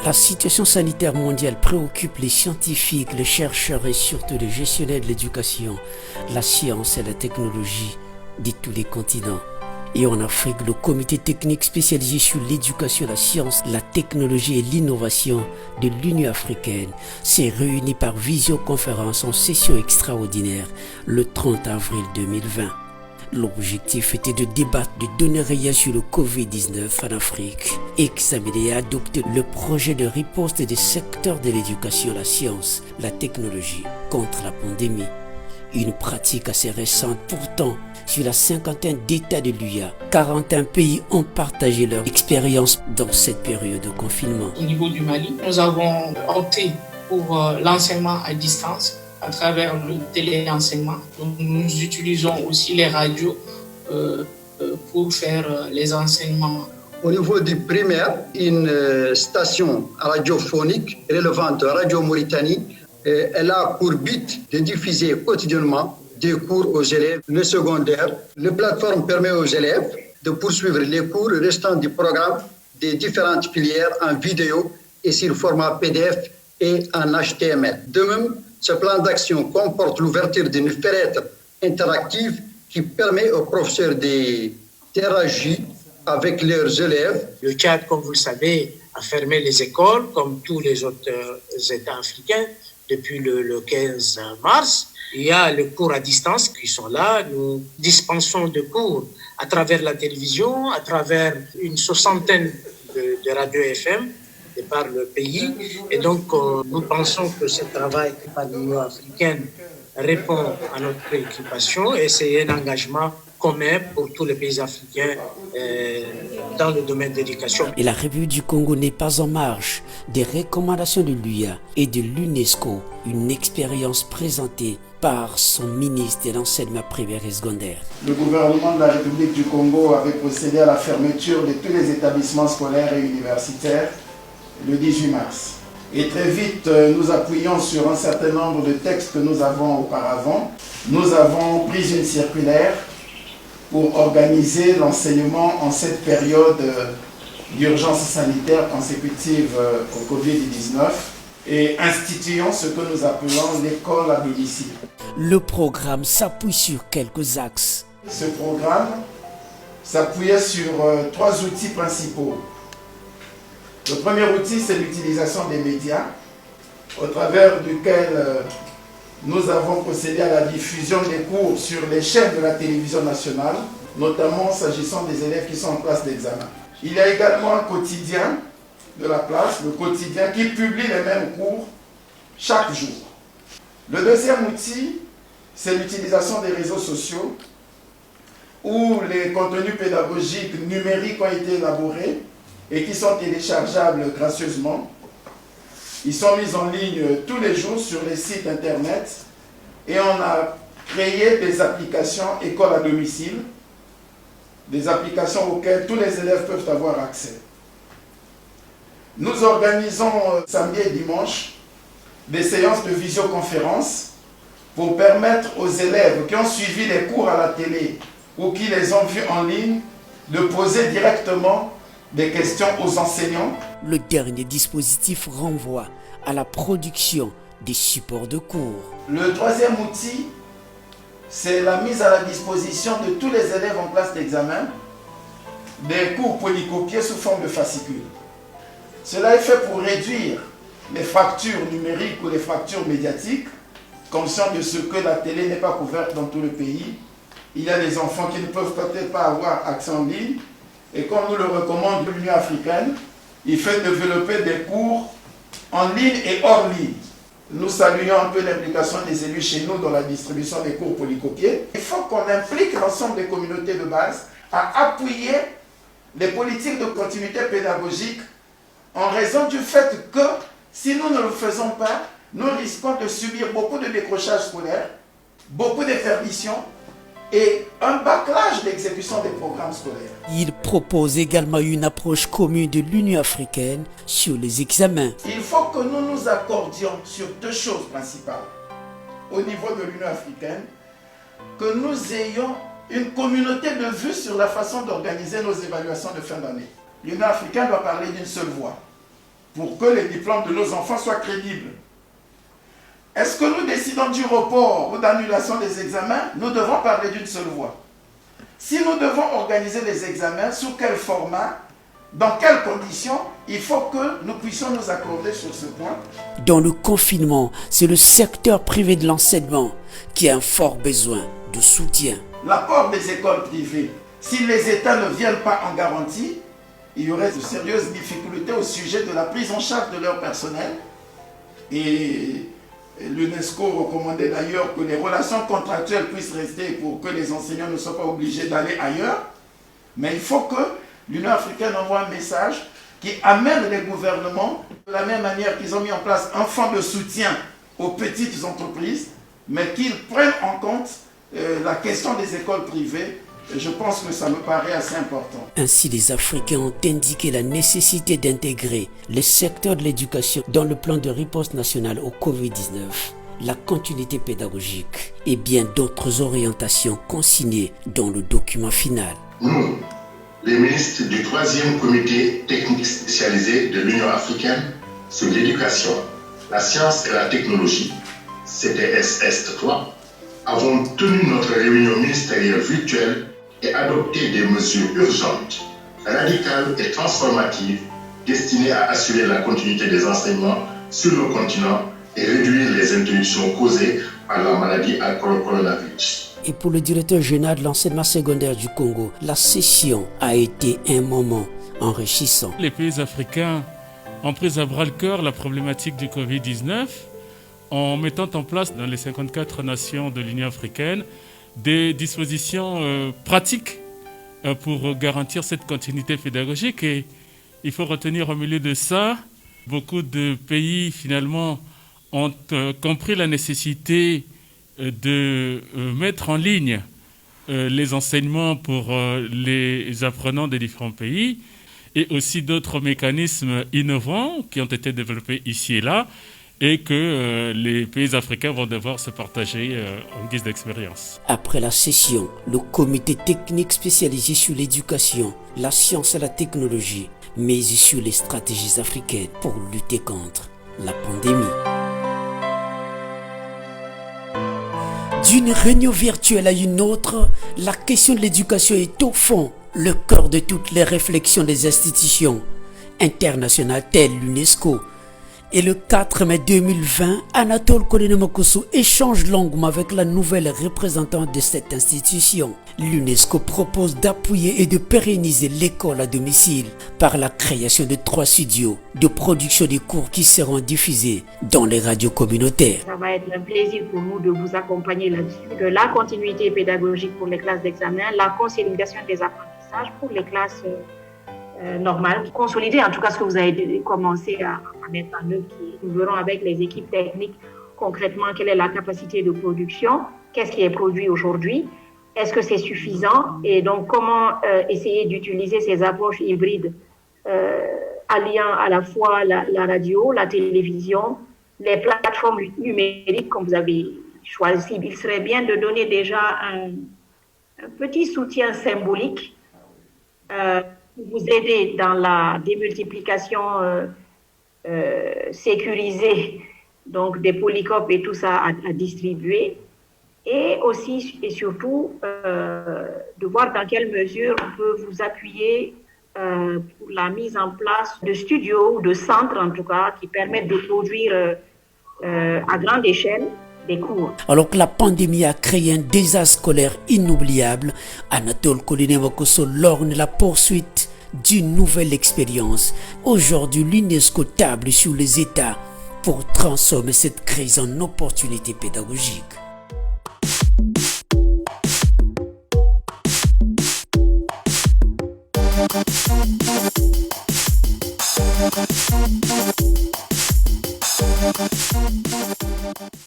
La situation sanitaire mondiale préoccupe les scientifiques, les chercheurs et surtout les gestionnaires de l'éducation, la science et la technologie de tous les continents. Et en Afrique, le comité technique spécialisé sur l'éducation, la science, la technologie et l'innovation de l'Union africaine s'est réuni par visioconférence en session extraordinaire le 30 avril 2020. L'objectif était de débattre, de donner réel sur le Covid-19 en Afrique, examiner et adopter le projet de riposte des secteurs de l'éducation, la science, la technologie contre la pandémie. Une pratique assez récente pourtant. Sur la cinquantaine d'États de l'UA, 41 pays ont partagé leur expérience dans cette période de confinement. Au niveau du Mali, nous avons opté pour l'enseignement à distance à travers le téléenseignement. Donc, nous utilisons aussi les radios pour faire les enseignements. Au niveau du primaire, une station radiophonique relevante à Radio Mauritanie, elle a pour but de diffuser quotidiennement des cours aux élèves. Le secondaire, la plateforme permet aux élèves de poursuivre les cours restants du programme des différentes filières en vidéo et sur format PDF et en HTML. De même, ce plan d'action comporte l'ouverture d'une fenêtre interactive qui permet aux professeurs d'interagir avec leurs élèves. Le Tchad, comme vous le savez, a fermé les écoles, comme tous les autres États africains, depuis le 15 mars. Il y a les cours à distance qui sont là. Nous dispensons de cours à travers la télévision, à travers une soixantaine de radios FM de par le pays. Et donc, nous pensons que ce travail par l'Union africaine répond à notre préoccupation et c'est un engagement commun pour tous les pays africains dans le domaine de l'éducation. Et la République du Congo n'est pas en marge des recommandations de l'UA et de l'UNESCO, une expérience présentée par son ministre de l'enseignement primaire et secondaire. Le gouvernement de la République du Congo avait procédé à la fermeture de tous les établissements scolaires et universitaires le 18 mars. Et très vite, nous appuyons sur un certain nombre de textes que nous avons auparavant. Nous avons pris une circulaire pour organiser l'enseignement en cette période d'urgence sanitaire consécutive au Covid-19 et instituons ce que nous appelons l'école à domicile. Le programme s'appuie sur quelques axes. Ce programme s'appuyait sur 3 outils principaux. Le premier outil, c'est l'utilisation des médias, au travers duquel nous avons procédé à la diffusion des cours sur les chaînes de la télévision nationale, notamment s'agissant des élèves qui sont en classe d'examen. Il y a également un quotidien de la place, le quotidien, qui publie les mêmes cours chaque jour. Le deuxième outil, c'est l'utilisation des réseaux sociaux, où les contenus pédagogiques numériques ont été élaborés et qui sont téléchargeables gracieusement. Ils sont mis en ligne tous les jours sur les sites internet et on a créé des applications école à domicile, des applications auxquelles tous les élèves peuvent avoir accès. Nous organisons samedi et dimanche des séances de visioconférence pour permettre aux élèves qui ont suivi les cours à la télé ou qui les ont vus en ligne de poser directement des questions aux enseignants. Le dernier dispositif renvoie à la production des supports de cours. Le troisième outil, c'est la mise à la disposition de tous les élèves en classe d'examen des cours polycopiés sous forme de fascicules. Cela est fait pour réduire les fractures numériques ou les fractures médiatiques, conscient de ce que la télé n'est pas couverte dans tout le pays. Il y a des enfants qui ne peuvent peut-être pas avoir accès en ligne. Et comme nous le recommande l'Union africaine, il fait développer des cours en ligne et hors ligne. Nous saluons un peu l'implication des élus chez nous dans la distribution des cours polycopiés. Il faut qu'on implique l'ensemble des communautés de base à appuyer les politiques de continuité pédagogique en raison du fait que si nous ne le faisons pas, nous risquons de subir beaucoup de décrochages scolaires, beaucoup de déperditions et un bâclage d'exécution des programmes scolaires. Il propose également une approche commune de l'Union africaine sur les examens. Il faut que nous nous accordions sur 2 choses principales au niveau de l'Union africaine, que nous ayons une communauté de vues sur la façon d'organiser nos évaluations de fin d'année. L'Union africaine doit parler d'une seule voix pour que les diplômes de nos enfants soient crédibles. Est-ce que nous décidons du report ou d'annulation des examens? Nous devons parler d'une seule voix. Si nous devons organiser les examens, sous quel format, dans quelles conditions, il faut que nous puissions nous accorder sur ce point. Dans le confinement, c'est le secteur privé de l'enseignement qui a un fort besoin de soutien. L'apport des écoles privées, si les États ne viennent pas en garantie, il y aurait de sérieuses difficultés au sujet de la prise en charge de leur personnel. Et l'UNESCO recommandait d'ailleurs que les relations contractuelles puissent rester pour que les enseignants ne soient pas obligés d'aller ailleurs. Mais il faut que l'Union africaine envoie un message qui amène les gouvernements, de la même manière qu'ils ont mis en place un fonds de soutien aux petites entreprises, mais qu'ils prennent en compte la question des écoles privées. Je pense que ça me paraît assez important. Ainsi, les Africains ont indiqué la nécessité d'intégrer les secteurs de l'éducation dans le plan de riposte nationale au Covid-19, la continuité pédagogique et bien d'autres orientations consignées dans le document final. Nous, les ministres du 3e comité technique spécialisé de l'Union africaine sur l'éducation, la science et la technologie, CTS-EST3, avons tenu notre réunion ministérielle virtuelle et adopté des mesures urgentes, radicales et transformatives destinées à assurer la continuité des enseignements sur le continent et réduire les interruptions causées par la maladie à coronavirus. Et pour le directeur général de l'enseignement secondaire du Congo, la session a été un moment enrichissant. Les pays africains ont pris à bras-le-corps la problématique du Covid-19 en mettant en place dans les 54 nations de l'Union africaine des dispositions pratiques pour garantir cette continuité pédagogique. Et il faut retenir au milieu de ça, beaucoup de pays finalement ont compris la nécessité de mettre en ligne les enseignements pour les apprenants des différents pays et aussi d'autres mécanismes innovants qui ont été développés ici et là et que les pays africains vont devoir se partager en guise d'expérience. Après la session, le comité technique spécialisé sur l'éducation, la science et la technologie, mais aussi sur les stratégies africaines pour lutter contre la pandémie. D'une réunion virtuelle à une autre, la question de l'éducation est au fond le cœur de toutes les réflexions des institutions internationales telles l'UNESCO. Et le 4 mai 2020, Anatole Kone-Namakosso échange longuement avec la nouvelle représentante de cette institution. L'UNESCO propose d'appuyer et de pérenniser l'école à domicile par la création de 3 studios de production des cours qui seront diffusés dans les radios communautaires. Ça va être un plaisir pour nous de vous accompagner là-dessus. La continuité pédagogique pour les classes d'examen, la consolidation des apprentissages pour les classes normales. Consolider en tout cas ce que vous avez commencé à mettre en œuvre. Nous verrons avec les équipes techniques concrètement quelle est la capacité de production, qu'est-ce qui est produit aujourd'hui, est-ce que c'est suffisant et donc comment essayer d'utiliser ces approches hybrides alliant à la fois la radio, la télévision, les plateformes numériques comme vous avez choisi. Il serait bien de donner déjà un petit soutien symbolique vous aider dans la démultiplication sécurisée donc des polycopes et tout ça à distribuer et aussi et surtout de voir dans quelle mesure on peut vous appuyer pour la mise en place de studios ou de centres en tout cas qui permettent de produire à grande échelle des cours. Alors que la pandémie a créé un désastre scolaire inoubliable, Anatole Kone-Namakosso lorgne la poursuite d'une nouvelle expérience. Aujourd'hui, l'UNESCO table sur les États pour transformer cette crise en opportunité pédagogique.